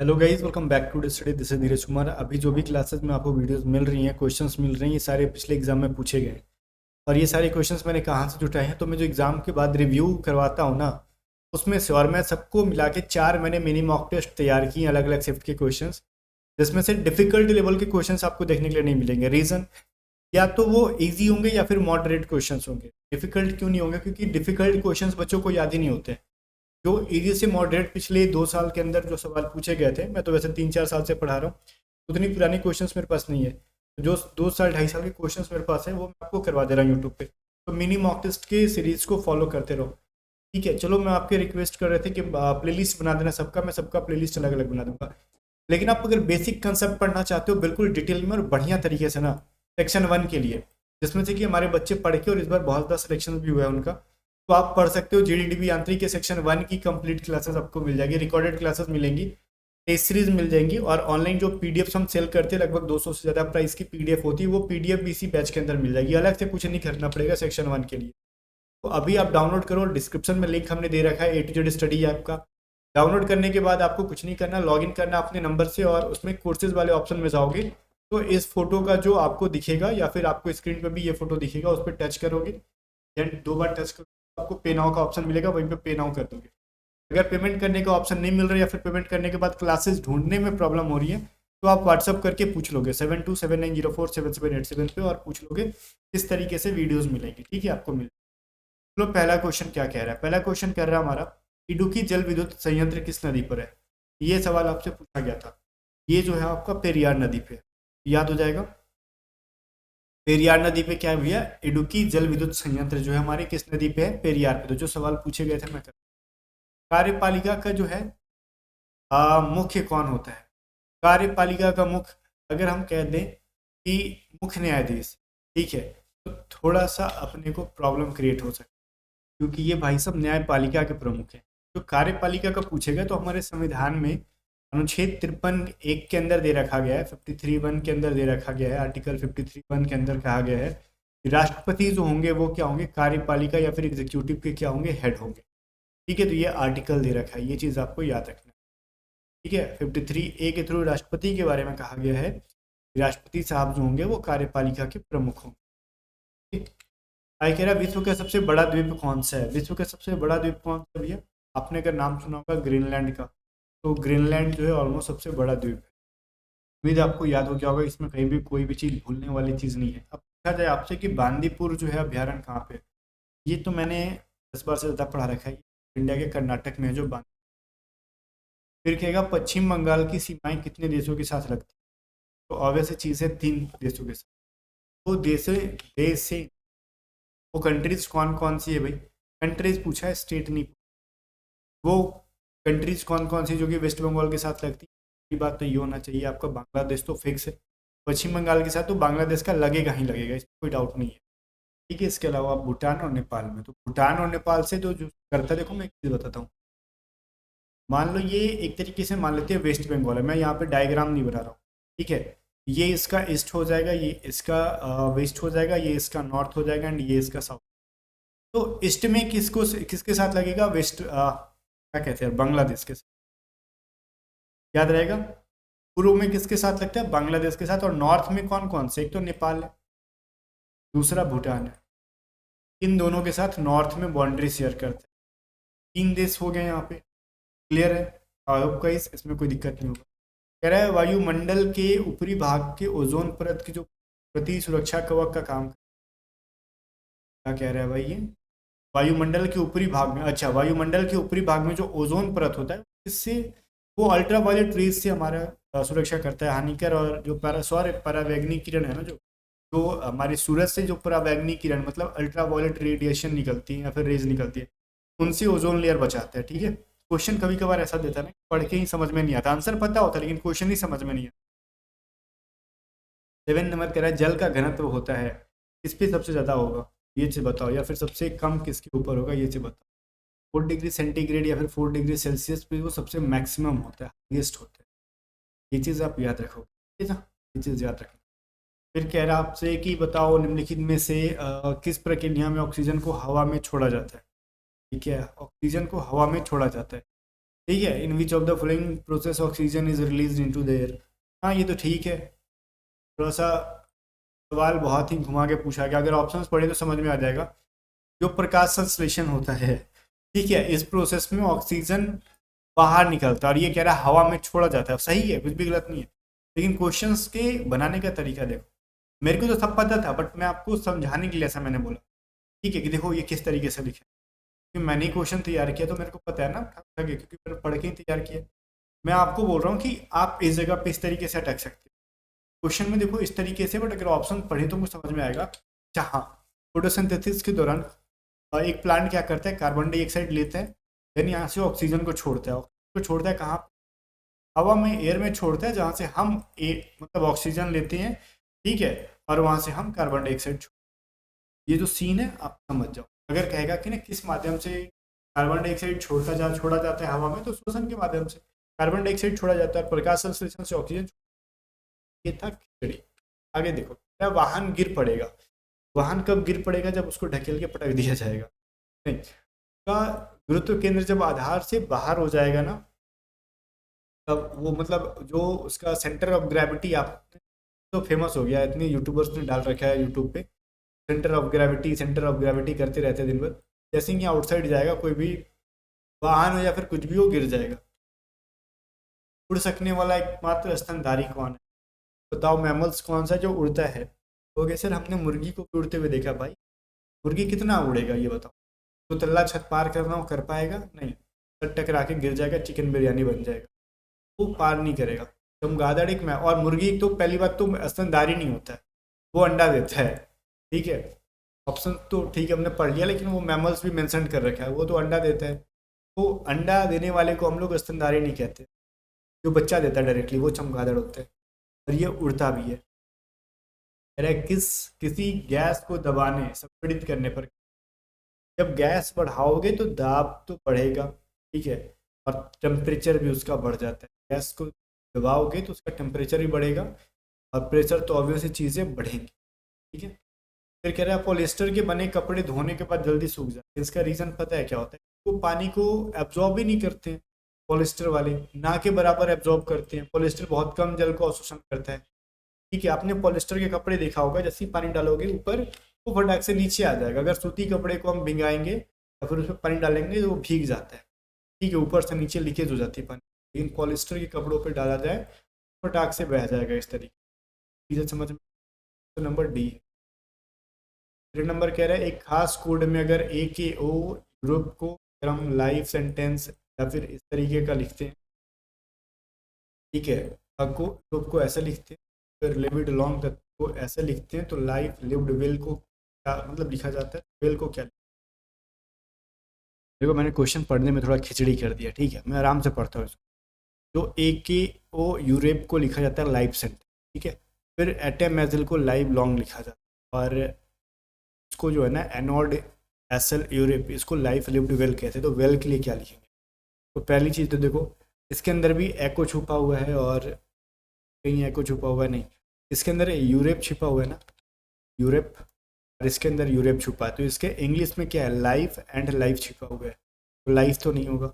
Hello guys, welcome back to study. This is Dheeraj Kumar. अभी जो भी क्लासेस में आपको वीडियोस मिल रही हैं, क्वेश्चंस मिल रही हैं, ये सारे पिछले एग्जाम में पूछे गए। और ये सारे क्वेश्चंस मैंने कहाँ से जुटाए हैं, तो मैं जो एग्जाम के बाद रिव्यू करवाता हूँ ना, उसमें से। और मैं सबको मिला के 4 मैंने मिनी मॉक टेस्ट तैयार किए अलग अलग शिफ्ट के क्वेश्चंस, जिसमें से डिफिकल्ट लेवल के क्वेश्चंस आपको देखने के लिए नहीं मिलेंगे। रीज़न, या तो वो इजी होंगे या फिर मॉडरेट क्वेश्चंस होंगे। डिफिकल्ट क्यों नहीं होंगे? क्योंकि डिफिकल्ट क्वेश्चंस बच्चों को याद ही नहीं होते। जो इजी से मॉडरेट पिछले 2 साल के अंदर जो सवाल पूछे गए थे, मैं तो वैसे 3-4 साल से पढ़ा रहा हूँ, उतनी पुरानी क्वेश्चंस मेरे पास नहीं है। तो जो 2 साल 2.5 साल के क्वेश्चंस मेरे पास है, वो मैं आपको करवा दे रहा हूँ यूट्यूब पे। तो मिनी मॉक टेस्ट के सीरीज को फॉलो करते रहो। ठीक है, चलो। मैं आपके रिक्वेस्ट कर रहे थे कि प्लेलिस्ट बना देना सबका, मैं सबका प्लेलिस्ट अलग अलग बना दूंगा। लेकिन आप अगर बेसिक कंसेप्ट पढ़ना चाहते हो बिल्कुल डिटेल में और बढ़िया तरीके से ना, सेक्शन 1 के लिए, जिसमें से कि हमारे बच्चे पढ़ के और इस बार बहुत ज़्यादा सिलेक्शन भी हुआ है उनका, तो आप पढ़ सकते हो। जीडीडीबी आंतरिक के सेक्शन 1 की कंप्लीट क्लासेस आपको मिल जाएगी, रिकॉर्डेड क्लासेस मिलेंगी, टेस्ट सीरीज मिल जाएंगी। और ऑनलाइन जो पीडीएफ हम सेल करते हैं, लगभग 200 से ज़्यादा प्राइस की पीडीएफ होती है, वो पीडीएफ भी इसी बैच के अंदर मिल जाएगी। अलग से कुछ नहीं खरीदना पड़ेगा सेक्शन 1 के लिए। तो अभी आप डाउनलोड करो, डिस्क्रिप्शन में लिंक हमने दे रखा है ए टू जेड स्टडी ऐप का। डाउनलोड करने के बाद आपको कुछ नहीं करना, लॉगिन करना अपने नंबर से, और उसमें कोर्सेज वाले ऑप्शन में जाओगे तो इस फोटो का जो आपको दिखेगा, या फिर आपको स्क्रीन पर भी ये फोटो दिखेगा, उस पर टच करोगे। देन 2 बार टच करोगे, आपको पे नाउ का ऑप्शन मिलेगा, वहीं पे पे नाउ कर दोगे। अगर पेमेंट करने का ऑप्शन नहीं मिल रहा है, या फिर पेमेंट करने के बाद क्लासेस ढूंढने में प्रॉब्लम हो रही है, तो आप व्हाट्सअप करके पूछ लोगे 7279047787 पे, और पूछ लोगे किस तरीके से वीडियोस मिलेंगी। ठीक है, आपको मिल। चलो, पहला क्वेश्चन क्या कह रहा है? पहला क्वेश्चन कह रहा है हमारा, इडुक्की जल विद्युत संयंत्र किस नदी पर है? ये सवाल आपसे पूछा गया था। ये जो है आपका पेरियार नदी पे है। याद हो जाएगा। पेरियार नदी पे क्या है भैया? इडुक्की जल विद्युत संयंत्र जो है हमारे किस नदी पे है? पेरियार पे। तो जो सवाल पूछे गए थे मैं कर। कार्यपालिका का जो है मुख्य कौन होता है? कार्यपालिका का मुख्य, अगर हम कह दें कि मुख्य न्यायाधीश, ठीक है, तो थोड़ा सा अपने को प्रॉब्लम क्रिएट हो सकती है, क्योंकि ये भाई सब न्यायपालिका के प्रमुख हैं। जो कार्यपालिका का पूछेगा, तो हमारे संविधान में अनुच्छेद 53(1) के अंदर दे रखा गया है, 53(1) के अंदर दे रखा गया है, आर्टिकल 53(1) के अंदर कहा गया है कि राष्ट्रपति जो होंगे वो क्या होंगे? कार्यपालिका या फिर एग्जीक्यूटिव के क्या होंगे? हेड होंगे। ठीक है, तो ये आर्टिकल दे रखा है, ये चीज़ आपको याद रखना है। ठीक है, 53(a) के थ्रू राष्ट्रपति के बारे में कहा गया है। राष्ट्रपति साहब जो होंगे वो कार्यपालिका के प्रमुख होंगे। ठीक। आई कह रहा है, विश्व का सबसे बड़ा द्वीप कौन सा है? विश्व का सबसे बड़ा द्वीप कौन सा है भैया? आपने अगर नाम सुना होगा ग्रीनलैंड का, तो ग्रीनलैंड जो है ऑलमोस्ट सबसे बड़ा द्वीप है। उम्मीद है आपको याद हो गया होगा, इसमें कहीं भी कोई भी चीज़ भूलने वाली चीज़ नहीं है। अब पूछा जाए आपसे कि बांदीपुर जो है अभ्यारण्य कहाँ पे है? ये तो मैंने 10 बार से ज़्यादा पढ़ा रखा है। इंडिया के कर्नाटक में है जो बांदी। फिर कहेगा पश्चिम बंगाल की सीमाएं कितने देशों के साथ लगती है? तो ऑब्वियस चीज़ है, 3 देशों के साथ। वो देश से वो कंट्रीज कौन कौन सी है भाई? कंट्रीज पूछा है, स्टेट नहीं। वो कंट्रीज कौन कौन सी जो कि वेस्ट बंगाल के साथ लगती है? ये बात तो ये होना चाहिए आपका, बांग्लादेश तो फिक्स है। पश्चिम बंगाल के साथ तो बांग्लादेश का लगेगा ही लगेगा, इसमें कोई डाउट नहीं है। ठीक है, इसके अलावा भूटान और नेपाल में, तो भूटान और नेपाल से तो जो करता है, देखो मैं एक चीज़ बताता हूँ। मान लो ये एक तरीके से मान लेते हैं वेस्ट बंगाल है, मैं यहाँ पे डायग्राम नहीं बना रहा हूँ। ठीक है, ये इसका ईस्ट हो जाएगा, ये इसका वेस्ट हो जाएगा, ये इसका नॉर्थ हो जाएगा, एंड ये इसका साउथ। तो ईस्ट में किसको किसके साथ लगेगा? वेस्ट क्या कहते हैं, बांग्लादेश के साथ। याद रहेगा। पूर्व में किसके साथ लगता है? बांग्लादेश के साथ। और नॉर्थ में कौन कौन से? एक तो नेपाल है, दूसरा भूटान है। इन दोनों के साथ नॉर्थ में बाउंड्री शेयर करते हैं। 3 देश हो गए यहाँ पे। क्लियर है? आई होप गाइस इसमें कोई दिक्कत नहीं होगा। कह रहा है वायुमंडल के ऊपरी भाग के ओजोन परत की जो प्रति सुरक्षा कवच का काम, क्या कह रहा है भाई ये? वायुमंडल के ऊपरी भाग में, अच्छा, वायुमंडल के ऊपरी भाग में जो ओजोन परत होता है, इससे वो अल्ट्रावायलेट रेज से हमारा सुरक्षा करता है। हानिकर और जो सौर परावैंगनी किरण है ना, जो हमारे सूरज से जो परावैंगनी किरण, मतलब अल्ट्रावायलेट रेडिएशन निकलती है या फिर रेज निकलती है, उनसे ओजोन लेयर बचाता है। ठीक है। क्वेश्चन कभी कभार ऐसा देता है ना, पढ़ के ही समझ में नहीं आता, आंसर पता होता है लेकिन क्वेश्चन ही समझ में नहीं आता। 7 नंबर कह रहा है, जल का घनत्व होता है किस पे सबसे ज़्यादा होगा? ये से बताओ। या फिर सबसे कम किसके ऊपर होगा? ये से बताओ। 4 डिग्री सेंटीग्रेड या फिर 4 डिग्री सेल्सियस पे वो सबसे मैक्सिमम होता है, हाईएस्ट होता है। ये चीज़ आप याद रखोगे, ठीक है ना? ये चीज़ याद रखना। फिर कह रहा है आपसे कि बताओ निम्नलिखित में से किस प्रक्रिया में ऑक्सीजन को हवा में छोड़ा जाता है? ठीक है, ऑक्सीजन को हवा में छोड़ा जाता है। ठीक है, in which of the following process oxygen is release into the air. हाँ ये तो ठीक है, थोड़ा सा सवाल बहुत ही घुमा के पूछा गया, अगर ऑप्शंस पढ़े तो समझ में आ जाएगा। जो प्रकाश संश्लेषण होता है, ठीक है, इस प्रोसेस में ऑक्सीजन बाहर निकलता है और ये कह रहा है हवा में छोड़ा जाता है, सही है, कुछ भी गलत नहीं है। लेकिन क्वेश्चंस के बनाने का तरीका देखो, मेरे को तो सब पता था बट मैं आपको समझाने के लिए ऐसा मैंने बोला, ठीक है, कि देखो ये किस तरीके से लिखे, क्योंकि मैंने क्वेश्चन तैयार किया तो मेरे को पता है ना, क्योंकि मैंने पढ़ के ही तैयार किया। मैं आपको बोल रहा हूँ कि आप इस जगह पे इस तरीके से अटक सकते हो क्वेश्चन में, देखो इस तरीके से, बट अगर ऑप्शन पढ़े तो कुछ समझ में आएगा। अच्छा हाँ, फोटोसिंथेसिस के दौरान एक प्लांट क्या करता है, कार्बन डाइऑक्साइड लेता है, देन यहाँ से ऑक्सीजन को छोड़ता है। ऑक्सीजन को छोड़ता है कहाँ, हवा में, एयर में छोड़ता है, जहाँ से हम मतलब ऑक्सीजन लेते हैं, ठीक है, और वहाँ से हम कार्बन डाइऑक्साइड ये जो सीन है आप समझ जाओ। अगर कहेगा कि ना किस माध्यम से कार्बन डाइऑक्साइड छोड़ा जाता है हवा में, तो श्वसन के माध्यम से कार्बन डाइऑक्साइड छोड़ा जाता है, प्रकाश संश्लेषण से ऑक्सीजन। ये था खिचड़ी। आगे देखो, क्या वाहन गिर पड़ेगा, वाहन कब गिर पड़ेगा, जब उसको ढकेल के पटक दिया जाएगा। नहीं, का गुरुत्व केंद्र जब आधार से बाहर हो जाएगा ना, तब वो मतलब जो उसका सेंटर ऑफ ग्रेविटी, आप तो फेमस हो गया, इतने यूट्यूबर्स ने डाल रखा है यूट्यूब पे, सेंटर ऑफ ग्रेविटी करते रहते हैं दिन भर। जैसे कि आउटसाइड जाएगा कोई भी वाहन हो या फिर कुछ भी हो, गिर जाएगा। उड़ सकने वाला एकमात्र स्तनधारी कौन है, बताओ मैमल्स कौन सा जो उड़ता है। तो कहे सर हमने मुर्गी को भी उड़ते हुए देखा। भाई मुर्गी कितना उड़ेगा ये बताओ, तो तल्ला छत पार करना हो कर पाएगा नहीं, सर टकरा के गिर जाएगा, चिकन बिरयानी बन जाएगा, वो पार नहीं करेगा। चमगादड़ एक में, और मुर्गी तो पहली बात तो स्तनधारी नहीं होता है, वो अंडा देता है, ठीक है। ऑप्शन तो ठीक है हमने पढ़ लिया, लेकिन वो मैमल्स भी मेंशन कर रखा है, वो तो अंडा देता है। तो अंडा देने वाले को हम लोग स्तनधारी नहीं कहते, जो बच्चा देता है डायरेक्टली वो चमगादड़ होता है, और ये उड़ता भी है। अरे किसी गैस को दबाने, संपीड़ित करने पर, जब गैस बढ़ाओगे तो दाब तो बढ़ेगा, ठीक है, और टेम्परेचर भी उसका बढ़ जाता है। गैस को दबाओगे तो उसका टेम्परेचर भी बढ़ेगा, और प्रेशर तो ऑब्वियस चीज़ें बढ़ेंगी, ठीक है। फिर कह रहा है पॉलिएस्टर के बने कपड़े धोने के बाद जल्दी सूख जाते हैं, इसका रीज़न पता है क्या होता है, वो पानी को एब्जॉर्ब ही नहीं करते हैं। पॉलिएस्टर वाले ना के बराबर एब्जॉर्ब करते हैं, पॉलिएस्टर बहुत कम जल को अवशोषण करता है, ठीक है। आपने पॉलिएस्टर के कपड़े देखा होगा, जैसे ही पानी डालोगे ऊपर, वो फटाक से नीचे आ जाएगा। अगर सूती कपड़े को हम भिंगाएंगे या फिर उसमें पानी डालेंगे तो वो भीग जाता है, ठीक है, ऊपर से नीचे लीकेज हो जाती है पानी। लेकिन पॉलिएस्टर के कपड़ों पर डाला जाए फटाक से बह जाएगा इस तरीके, चीज़ें समझ में। तो नंबर डी। फिर नंबर कह रहा है एक खास कोड में अगर ए के ओ यूरोप को हम लाइफ सेंटेंस या फिर इस तरीके का लिखते हैं, ठीक है, को यूरोप को ऐसे लिखते हैं, फिर लिविड लॉन्ग को ऐसे लिखते हैं, तो लाइफ लिव्ड वेल को क्या मतलब लिखा जाता है, वेल को क्या। देखो मैंने क्वेश्चन पढ़ने में थोड़ा खिचड़ी कर दिया, ठीक है, मैं आराम से पढ़ता हूँ इसको। जो ए के ओ यूरेप को लिखा जाता है लाइफ सेंटेंस, ठीक है। फिर एटेमेजिल को लाइव लॉन्ग लिखा जाता है, और इसको जो है ना एनोड एसल यूरेप, इसको लाइफ लिव्ड वेल कहते हैं। तो वेल के लिए क्या लिखेंगे, तो पहली चीज़ तो देखो इसके अंदर भी एको छुपा हुआ है, और कहीं एको छुपा हुआ है नहीं, इसके अंदर यूरेप छिपा हुआ है ना, यूरेप, और इसके अंदर यूरेप छुपा है, तो इसके इंग्लिश में क्या है, लाइफ एंड लाइफ छिपा हुआ है, तो लाइफ तो नहीं होगा,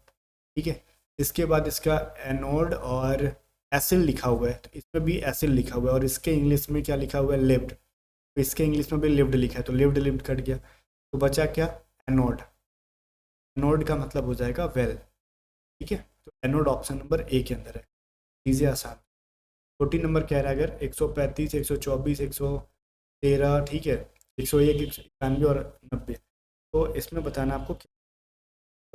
ठीक है। इसके बाद इसका एनोड और एसिल लिखा हुआ है, तो इसमें भी एसिल लिखा हुआ है, और इसके इंग्लिश में क्या लिखा हुआ है, लिव्ड, तो इसके इंग्लिश में भी लिव्ड लिखा है, तो लिव्ड लिव्ड कट गया, तो बचा क्या, एनोड। एनोड का मतलब हो जाएगा वेल, ठीक है। तो एनोड ऑप्शन नंबर ए के अंदर है, चीज़ें आसान। 14 नंबर कह रहा है अगर 135, 124, 113, ठीक है, 101, 191 और 90, तो इसमें बताना आपको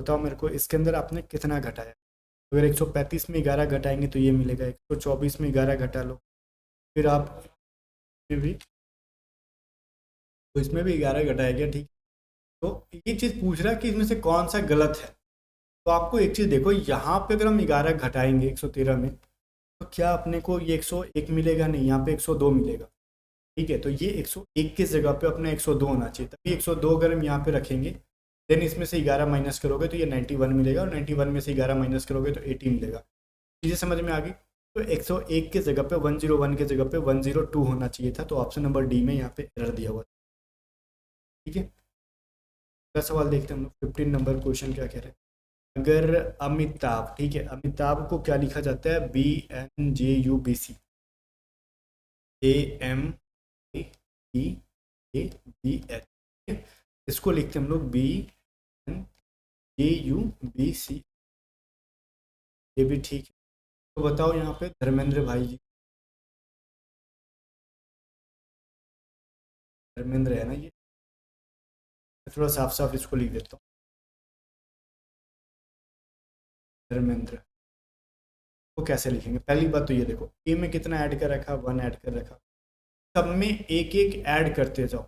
बताओ मेरे को इसके अंदर आपने कितना घटाया। तो अगर 135 में 11 घटाएंगे तो ये मिलेगा, 124 में 11 घटा लो, फिर आप इसमें भी, तो इसमें भी 11 घटाया गया, ठीक। तो ये चीज़ पूछ रहा है कि इसमें से कौन सा गलत है। तो आपको एक चीज़ देखो, यहाँ पे अगर हम 11 घटाएंगे 113 में, तो क्या अपने को ये 101 मिलेगा, नहीं, यहाँ पे 102 मिलेगा, ठीक है। तो ये 101 की जगह पे अपने 102 होना चाहिए, तभी 102 अगर हम यहाँ पे रखेंगे, देन इसमें से 11 माइनस करोगे तो ये 91 मिलेगा, और 91 में से 11 माइनस करोगे तो 80 मिलेगा। चीज़ें समझ में आ गई। तो 101 के जगह पे 101 के जगह पे 102 होना चाहिए था, तो ऑप्शन नंबर डी में यहाँ पे एरर दिया हुआ, ठीक है। अगला सवाल देखते हैं हम लोग, 15 नंबर क्वेश्चन क्या कह रहे हैं। अगर अमिताभ, ठीक है, अमिताभ को क्या लिखा जाता है? BNJUBC, AMABH, इसको लिखते हैं हम लोग BNJUBC। ये भी ठीक है। तो बताओ यहाँ पे धर्मेंद्र भाई जी, धर्मेंद्र है ना ये? थोड़ा साफ साफ इसको लिख देता हूँ, धर्मेंद्र। वो कैसे लिखेंगे? पहली बात तो ये देखो, ए में कितना ऐड कर रखा? 1 ऐड कर रखा। सब में एक एक ऐड करते जाओ,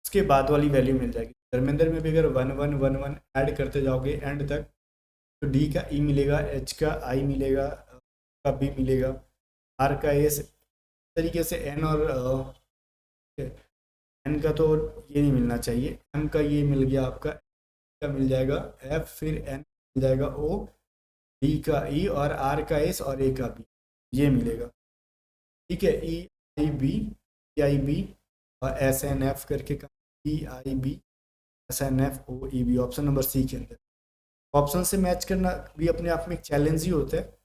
उसके बाद वाली वैल्यू मिल जाएगी। धर्मेंद्र में भी अगर 1 1 1 1 ऐड करते जाओगे एंड तक, तो डी का ई मिलेगा, एच का आई मिलेगा, का बी मिलेगा, आर का एस, तरीके से एन और एन का तो ये नहीं मिलना चाहिए, एम का ये मिल गया आपका, का मिल जाएगा एफ, फिर एन मिल जाएगा ओ, डी का ई और आर का एस और ए का बी, ये मिलेगा। ठीक है, ई आई बी और एस एन एफ करके का, EIBSNFOEB, ऑप्शन नंबर सी के अंदर। ऑप्शन से मैच करना भी अपने आप में एक चैलेंज ही होता है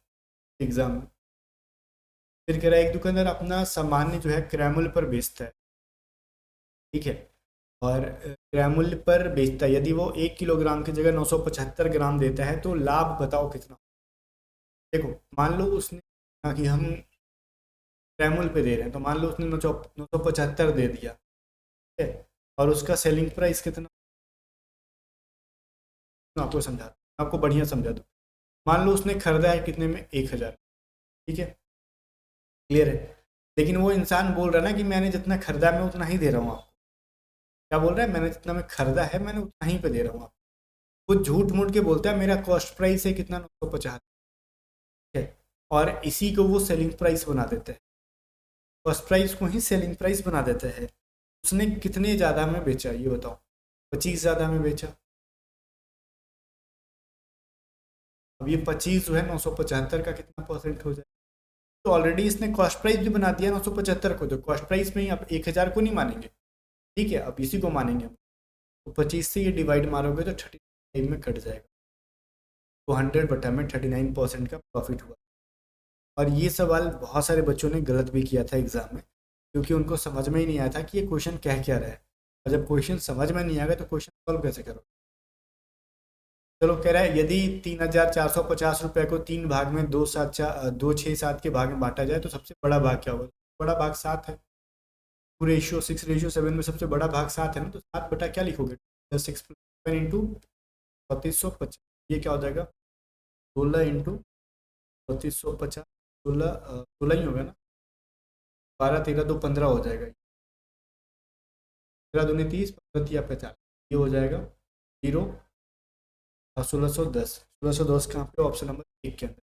एग्जाम में। फिर कह रहा है एक दुकानदार अपना सामान्य जो है क्रैमल पर बेचता है, ठीक है, और क्रैमल पर बेचता है, यदि वो 1 किलोग्राम की जगह 975 ग्राम देता है तो लाभ बताओ कितना? देखो, मान लो उसने कहा कि हम क्रैमल पे दे रहे हैं, तो मान लो उसने 975 दे दिया, ठीक है, और उसका सेलिंग प्राइस कितना? मैं आपको समझा, आपको बढ़िया समझा दूँ। मान लो उसने खरीदा है कितने में? 1000, ठीक है, क्लियर है। लेकिन वो इंसान बोल रहा है ना कि मैंने जितना खरीदा मैं उतना ही दे रहा हूँ आपको। क्या बोल रहा है? मैंने जितना मैं खरीदा है मैंने उतना ही पे दे रहा हूँ आपको। वो झूठ मूठ के बोलता है मेरा कॉस्ट प्राइस है कितना? 950, ठीक है, और इसी को वो सेलिंग प्राइस बना देता है, कॉस्ट प्राइस को ही सेलिंग प्राइस बना देता है। उसने कितने ज़्यादा में बेचा ये बताओ? 25 ज़्यादा में बेचा। अब ये 25 जो है 975 का कितना परसेंट हो जाए? तो ऑलरेडी इसने कॉस्ट प्राइस भी बना दिया 975 को, तो कॉस्ट प्राइस में ही आप 1000 को नहीं मानेंगे, ठीक है, अब इसी को मानेंगे हम। तो 25 से ये डिवाइड मारोगे तो 39 में कट जाएगा, तो 100 में 39% का प्रॉफिट हुआ। और ये सवाल बहुत सारे बच्चों ने गलत भी किया था एग्जाम में, क्योंकि उनको समझ में ही नहीं आया था कि ये क्वेश्चन कह क्या रहा है। और जब क्वेश्चन समझ में नहीं आएगा तो क्वेश्चन सॉल्व कैसे करो? चलो, कह रहा है यदि 3450 रुपये को 3 भाग में 2 6 7 के भाग में बांटा जाए तो सबसे बड़ा भाग क्या होगा? बड़ा भाग 7 है। 2:6:7 में सबसे बड़ा भाग 7 है ना, तो 7 बटा क्या लिखोगे? 6 इंटू 3450, ये क्या हो जाएगा? 16 इंटू 3450, 16 ही होगा ना, 12 13 2 15 हो जाएगा, 13 दूनी 30, 15 तिया 50, ये हो जाएगा 0 और 1610। 1610 कहाँ पे? ऑप्शन नंबर 1 के अंदर,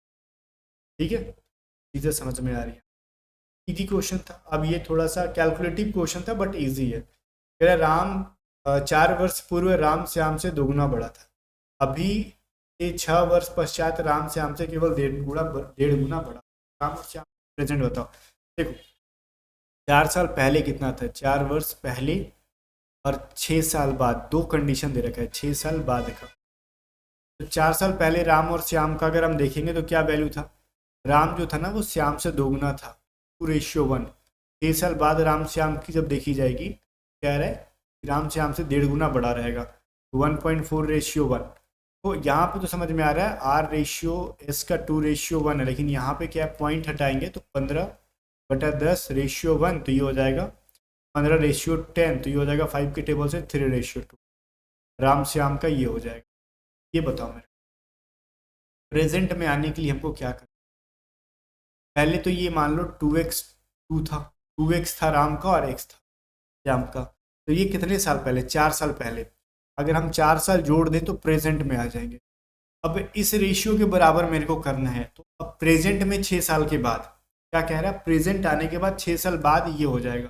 ठीक है, चीज़ें समझ में आ रही है। इजी क्वेश्चन था। अब ये थोड़ा सा कैलकुलेटिव क्वेश्चन था बट इजी है। कह रहा राम 4 वर्ष पूर्व राम श्याम से दोगुना बड़ा था, अभी ये 6 वर्ष पश्चात राम श्याम से केवल 1.5 गुना बड़ा। राम और श्याम प्रेजेंट बताओ। देखो, 4 साल पहले कितना था? 4 वर्ष पहले और 6 साल बाद, दो कंडीशन दे रखा है, 6 साल बाद का। तो 4 साल पहले राम और श्याम का अगर हम देखेंगे तो क्या वैल्यू था? राम जो था ना वो श्याम से दोगुना था, 2:1। 6 साल बाद राम श्याम की जब देखी जाएगी, क्या रहा है? राम श्याम से 1.5 गुना बड़ा रहेगा, 1.4:1। तो यहाँ पे तो समझ में आ रहा है R/S का 2:1 है, लेकिन यहाँ पे क्या पॉइंट हटाएंगे तो 15/10:1, तो ये हो जाएगा 15:10, तो ये हो जाएगा 5 के टेबल से 3:2। राम श्याम का ये हो जाएगा। ये बताओ मेरे, प्रेजेंट में आने के लिए हमको क्या करना? पहले तो ये मान लो 2x था, 2x था राम का और x था श्याम का, तो ये कितने साल पहले? 4 साल पहले। अगर हम 4 साल जोड़ दें तो प्रेजेंट में आ जाएंगे। अब इस रेशियो के बराबर मेरे को करना है, तो अब प्रेजेंट में 6 साल के बाद, क्या कह रहा है? प्रेजेंट आने के बाद 6 साल बाद ये हो जाएगा।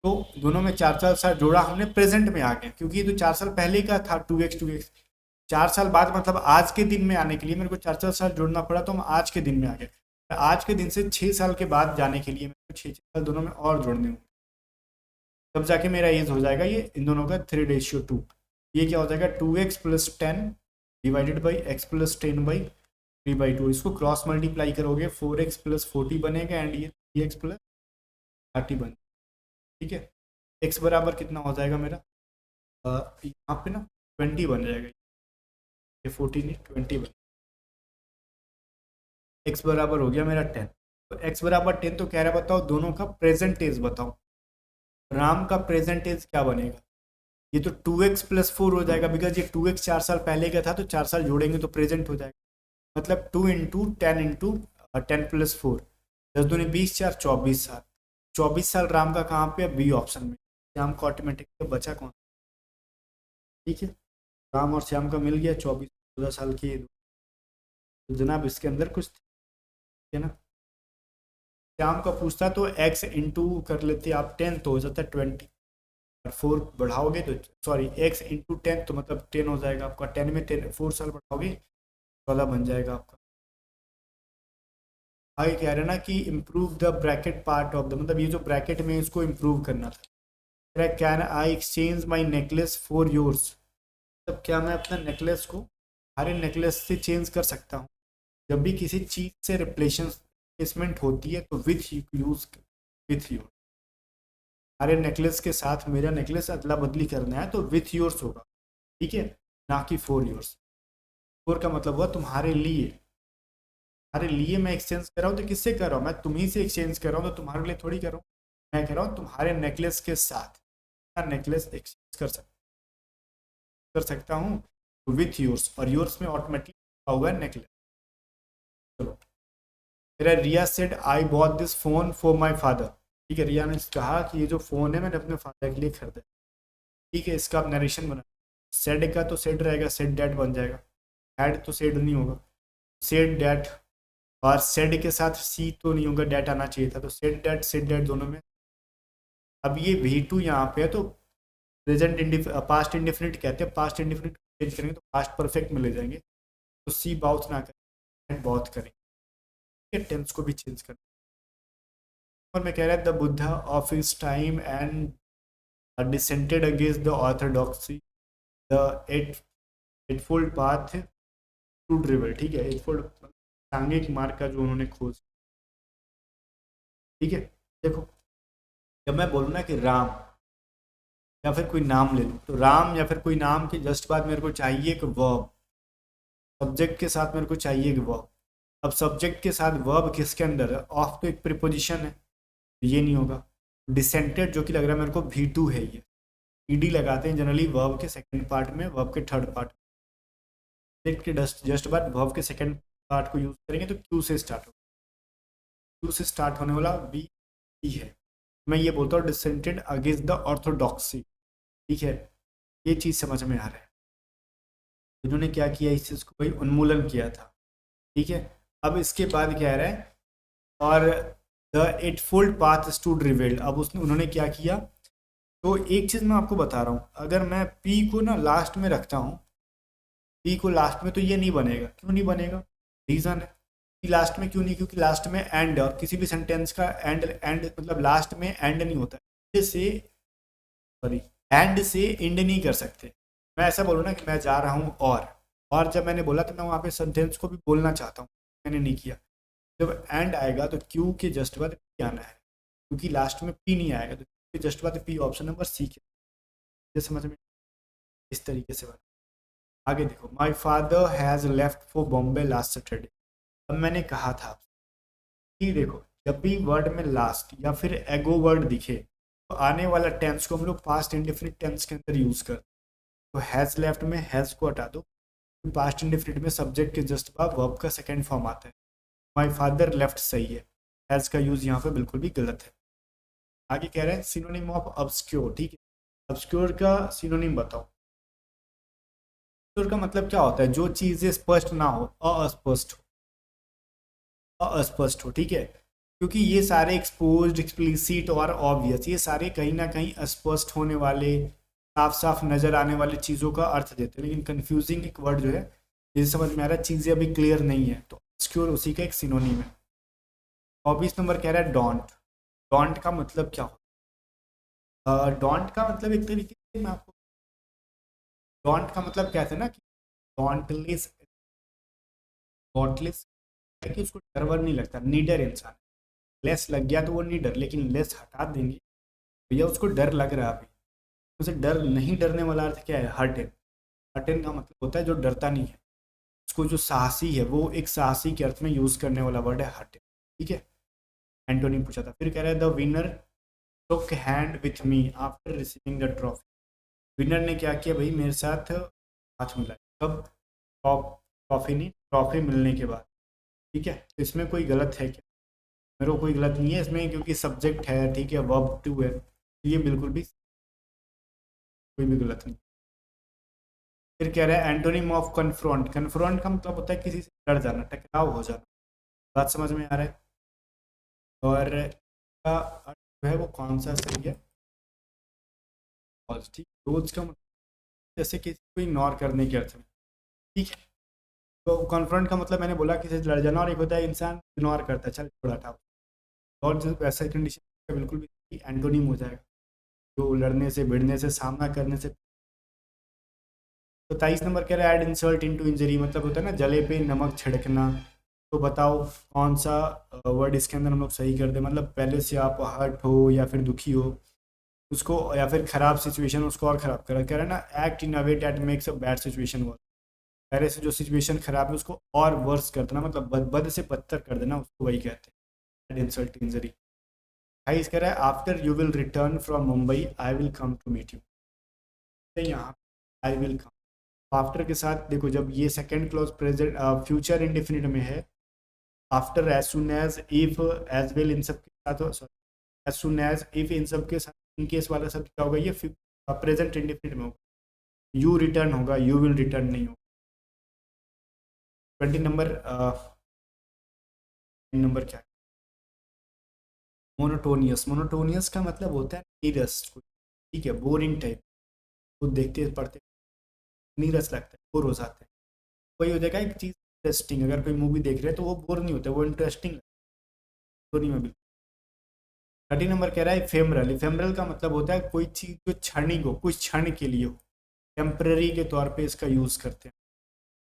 तो दोनों में 4 4 साल जोड़ा हमने, प्रेजेंट में आ गया, क्योंकि ये तो 4 साल पहले का था 2x। 4 साल बाद मतलब आज के दिन में आने के लिए मेरे को 4 4 साल जोड़ना पड़ा, तो हम आज के दिन में आ गए। आज के दिन से 6 साल के बाद जाने के लिए मेरे को 6 साल दोनों में और जोड़ने होंगे, तब जाके मेरा एज हो जाएगा ये इन दोनों का 3:2। ये क्या हो जाएगा? 2x + 10, divided by x plus 10/3/2। इसको क्रॉस मल्टीप्लाई करोगे 4x प्लस 40 बनेगा एंड ये 3x प्लस 30 बनेगा। ठीक है, x बराबर कितना हो जाएगा मेरा यहाँ पे ना 20 बन जाएगा, ये 14 नहीं 20 बन, x बराबर हो गया मेरा 10। तो x बराबर 10 तो कह रहा है बताओ दोनों का प्रेजेंट एज बताओ। राम का प्रेजेंट एज क्या बनेगा, ये तो 2x प्लस 4 हो जाएगा, बिकॉज ये 2x 4 साल पहले का था तो 4 साल जोड़ेंगे तो प्रेजेंट हो जाएगा। मतलब 2 इंटू 10 इंटू 10 प्लस 4, 10 दूनी 20, 4 24 साल। 24 साल राम का कहाँ पे, बी ऑप्शन में। श्याम को ऑटोमेटिक बचा कौन, ठीक है, राम और श्याम का मिल गया 24-14 साल की। तो जनाब इसके अंदर कुछ है ना, श्याम का पूछता तो x इंटू कर लेते आप 10 तो हो जाता है 20, और 4 बढ़ाओगे तो सॉरी x इंटू 10 तो मतलब 10 हो जाएगा आपका, 10 में 10 4 साल बढ़ाओगे 14 बन जाएगा आपका। आगे कह रहे हैं ना कि improve the bracket part of the, मतलब ये जो ब्रैकेट में इसको इम्प्रूव करना था। Can I exchange my necklace for yours, तब क्या मैं अपना नेकलेस को हमारे नेकलेस से चेंज कर सकता हूँ। जब भी किसी चीज़ से रिप्लेसमेंट होती है तो विथ यूज विथ योर, हमारे नेकलेस के साथ मेरा नेकलेस अदला बदली करना है तो विथ योर्स होगा, ठीक है, ना कि फॉर योर्स। फॉर का मतलब हुआ तुम्हारे लिए, तुम्हारे लिए मैं एक्सचेंज कर रहा हूँ तो किससे कर रहा हूँ, मैं तुम्ही से एक्सचेंज कर रहा हूँ तो तुम्हारे लिए थोड़ी कर रहा हूँ, मैं कह रहा हूँ तुम्हारे नेकलेस के साथ नेकलेस एक्सचेंज कर सकता हूँ विथ योर्स, और योर्स में ऑटोमेटिक हुआ है नेकलेस। चलो, मेरा Riya said I bought this phone for my father, ठीक है, रिया ने कहा कि ये जो फ़ोन है मैंने अपने फादर के लिए खरीदा, ठीक है। इसका आप नरेशन बना, सेड का तो सेड रहेगा, सेड डैट बन जाएगा, हैड तो सेड नहीं होगा, सेड डैट, और सेड के साथ सी तो नहीं होगा, डैट आना चाहिए था, तो सेड डैट दोनों में। अब ये V2 यहाँ पे है तो प्रेजेंट पास्ट इंडिफिनिट कहते हैं, पास्ट इंडिफिनिट चेंज करेंगे तो पास्ट परफेक्ट में ले जाएंगे, तो सी बाउथ ना करें बाउथ करेंगे, टेंस को भी चेंज करें। और मैं कह रहा था the Buddha of his time and dissented against the orthodoxy, the eightfold path to drivel, ठीक है, eightfold सांघिक मार्ग का जो उन्होंने खोज, ठीक है। देखो जब मैं बोलूँ ना कि राम या फिर कोई नाम ले लूँ, तो राम या फिर कोई नाम के जस्ट बाद मेरे को चाहिए एक वर्ब, सब्जेक्ट के साथ मेरे को चाहिए एक वर्ब। अब सब्जेक्ट के साथ वर्ब किसके अंदर है, ऑफ तो एक प्रिपोजिशन है, ये नहीं होगा। डिसेंटेड जो कि लग रहा है मेरे को V2 है, ये ईडी लगाते हैं जनरली वर्ब के सेकंड पार्ट में, वर्ब के थर्ड पार्ट के जस्ट बाद वर्ब के सेकंड पार्ट को यूज करेंगे तो क्यू से स्टार्ट होगा, क्यू से स्टार्ट होने वाला बी है। मैं ये बोलता हूँ डिसेंटेड अगेंस्ट द ऑर्थोडॉक्सी, ठीक है, ये चीज़ समझ में आ रहा है। इन्होंने क्या किया, इस चीज़ को भाई उन्मूलन किया था, ठीक है। अब इसके बाद क्या रहा है, और द एटफोल्ड पाथ स्टूड रिवेल्ड, अब उन्होंने क्या किया, तो एक चीज़ मैं आपको बता रहा हूँ, अगर मैं पी को ना लास्ट में रखता हूँ, पी को लास्ट में, तो ये नहीं बनेगा। क्यों नहीं बनेगा, रीज़न है कि लास्ट में क्यों नहीं, क्योंकि लास्ट में एंड, और किसी भी सेंटेंस का एंड मतलब लास्ट में एंड नहीं होता है, से सॉरी एंड से एंड नहीं कर सकते। मैं ऐसा बोलूँ ना कि मैं जा रहा हूँ, और जब मैंने बोला तो मैं वहाँ पे सेंटेंस को भी बोलना चाहता हूँ, मैंने नहीं किया। जब एंड आएगा तो क्यू के जस्ट बाद पी आना है, क्योंकि लास्ट में पी नहीं आएगा, तो जस्ट बाद पी ऑप्शन नंबर सी के, ये समझ में, इस तरीके से बना। आगे देखो, my father has left for Bombay last Saturday. अब मैंने कहा था कि देखो जब भी वर्ड में लास्ट या फिर एगो वर्ड दिखे तो आने वाला टेंस को हम लोग पास्ट इंडिफिनिट टेंस के अंदर यूज कर, तो हैज़ लेफ्ट में हैज़ को हटा दो, पास्ट इंडिफिनिट में सब्जेक्ट के जस्ट बाद वर्ब का सेकेंड फॉर्म आता है। माई फादर लेफ्ट सही है, हैज़ का यूज यहाँ पे बिल्कुल भी गलत है। आगे कह रहे हैं सिनोनिम ऑफ ऑब्सक्योर, ठीक है, ऑब्सक्योर का सिनोनिम बताओ। ऑब्सक्योर का मतलब क्या होता है, जो चीज़ें स्पष्ट ना हो, अस्पष्ट हो, ठीक है, क्योंकि ये सारे एक्सपोज्ड, एक्सप्लिसिट और ऑब्वियस, ये सारे कहीं ना कहीं अस्पष्ट होने वाले, साफ साफ नजर आने वाली चीज़ों का अर्थ देते हैं। लेकिन कंफ्यूजिंग एक वर्ड जो है, जिसे समझ में आ रहा है चीज़ें अभी क्लियर नहीं है, तो ऑब्सक्योर उसी का एक सिनोनिम है। 24 नंबर कह रहा है डोंट। डोंट का मतलब क्या होता है, डोंट का मतलब एक तरीके से मैं आपको, डोंट का मतलब कहते हैं ना कि डॉन्टलेस, डॉटलेस है कि उसको डर वर नहीं लगता, निडर इंसान। लेस लग गया तो वो निडर, लेकिन लेस हटा देंगे भैया उसको डर लग रहा है अभी, उसे डर नहीं, डरने वाला अर्थ क्या है, हर्टेन। हर्टेन का मतलब होता है जो डरता नहीं है, उसको जो साहसी है, वो एक साहसी के अर्थ में यूज करने वाला वर्ड है हर्टेन। ठीक है, एंटोनी पूछा था। फिर कह रहा है the winner took hand with me after receiving the trophy. Winner ने क्या किया भाई, मेरे साथ हाथ मिला, कब, ट्रॉफी नहीं, ट्रॉफी मिलने के बाद। ठीक है, तो इसमें कोई गलत है क्या, मेरे को कोई गलत नहीं है इसमें, क्योंकि सब्जेक्ट है, ठीक है, वर्ब टू है, तो ये बिल्कुल भी कोई भी गलत नहीं। फिर कह रहा है एंटोनिम ऑफ कन्फ्रंट। कन्फ्रंट का मतलब होता है किसी से लड़ जाना, टकराव हो जाना। बात समझ में आ रहा है। और का अर्थ जो है वो कौन सा सही है, पॉजिटिव। रोज का मतलब जैसे किसी को इग्नोर करने के अर्थ में। ठीक है, तो कॉन्फ्रंट का मतलब मैंने बोला किसी से लड़ जाना, और एक होता है इंसान इग्नोर करता है, चल छोड़ा हटाओ। और जो वैसा कंडीशन बिल्कुल भी एंटोनिम हो जाएगा, जो लड़ने से, भिड़ने से, सामना करने से। तो 23 नंबर कह रहा है एड इंसल्ट इनटू इंजरी, मतलब होता है ना जले पे नमक छिड़कना। तो बताओ कौन सा वर्ड इसके अंदर हम लोग सही कर दें, मतलब पहले से आप हर्ट हो या फिर दुखी हो उसको, या फिर खराब सिचुएशन उसको और खराब करा, कह रहा है ना act in a way that makes a bad situation worse. पहले से जो सिचुएशन खराब है उसको और वर्स कर देना, मतलब बद से बदतर कर देना, उसको वही कहते हैं एड इंसल्ट इंजरी। भाई इस कह रहा है after you will return from Mumbai I will come to meet you. यहाँ आई विल कम, आफ्टर के साथ देखो, जब ये second clause present future indefinite में है, after, as soon as, if, as well, इन सब के साथ, sorry, as soon as, if, इन सब के साथ इन केस वाला शब्द क्या होगा, ये प्रेजेंट इंडेफिनिट में होगा। यू रिटर्न होगा, यू विल रिटर्न नहीं होगा। 20 नंबर, नंबर क्या है, मोनोटोनियस। मोनोटोनियस का मतलब होता है नीरस, ठीक है, बोरिंग टाइप, खुद देखते पढ़ते नीरस लगता है, बोर हो जाते हैं। वही हो जाएगा एक चीज़ इंटरेस्टिंग, अगर कोई मूवी देख रहे हैं तो वो बोर नहीं होता, वो इंटरेस्टिंग स्टोरी में भी। 30 नंबर कह रहा है इफेमरल। इफेमरल का मतलब होता है कोई चीज़ जो क्षणिक हो, कुछ क्षण के लिए हो, टेम्पररी के तौर पे इसका यूज़ करते हैं।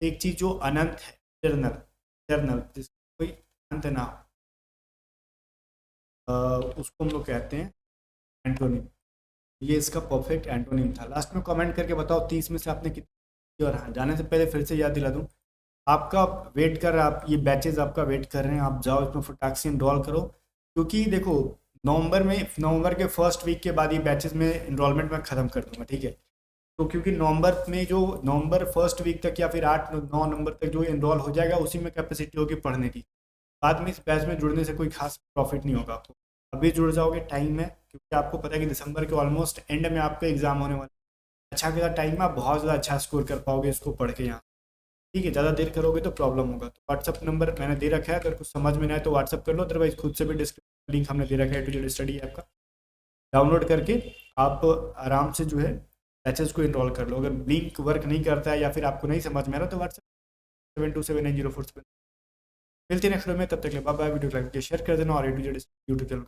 एक चीज़ जो अनंत है, इटर्नल, इटर्नल जिसका कोई अंत ना हो, उसको हम लोग कहते हैं एंटोनिम। ये इसका परफेक्ट एंटोनिम था। लास्ट में कमेंट करके बताओ 30 में से आपने कितनी। और हाँ, जाने से पहले फिर से याद दिला दूँ, आपका वेट कर, आप ये बैचेज आपका वेट कर रहे हैं, आप जाओ इसमें फटाक से इनरोल करो, क्योंकि देखो नवंबर के फर्स्ट वीक के बाद ये बैचेज में इनरोलमेंट मैं ख़त्म कर दूंगा। ठीक है, तो क्योंकि नवंबर में जो नवंबर फर्स्ट वीक तक या फिर 8-9 नंबर तक जो इनरोल हो जाएगा, उसी में कैपेसिटी होगी पढ़ने की। बाद में इस बैच में जुड़ने से कोई खास प्रॉफिट नहीं होगा आपको। अभी जुड़ जाओगे, टाइम है, क्योंकि आपको पता है कि दिसंबर के ऑलमोस्ट एंड में आपका एग्जाम होने वाला है। अच्छा खासा टाइम में आप बहुत ज़्यादा अच्छा स्कोर कर पाओगे इसको पढ़ के यहाँ। ठीक है, ज़्यादा देर करोगे तो प्रॉब्लम होगा। तो व्हाट्सअप नंबर मैंने दे रखा है, अगर कुछ समझ में ना आए तो व्हाट्सअप कर लो, अदरवाइज खुद से भी डिस्क्रिप्शन लिंक हमने दे रखा है, टू स्टडी ऐप का, डाउनलोड करके आप आराम से जो है बैचेस को इनरोल कर लो। अगर लिंक वर्क नहीं करता है या फिर आपको नहीं समझ में आ रहा तो व्हाट्सएप 727904 मिलते हैं नेक्स्ट वीडियो में। तब तक के लिए बाय बाय। वीडियो को लाइक शेयर कर देना और A to Z YouTube channel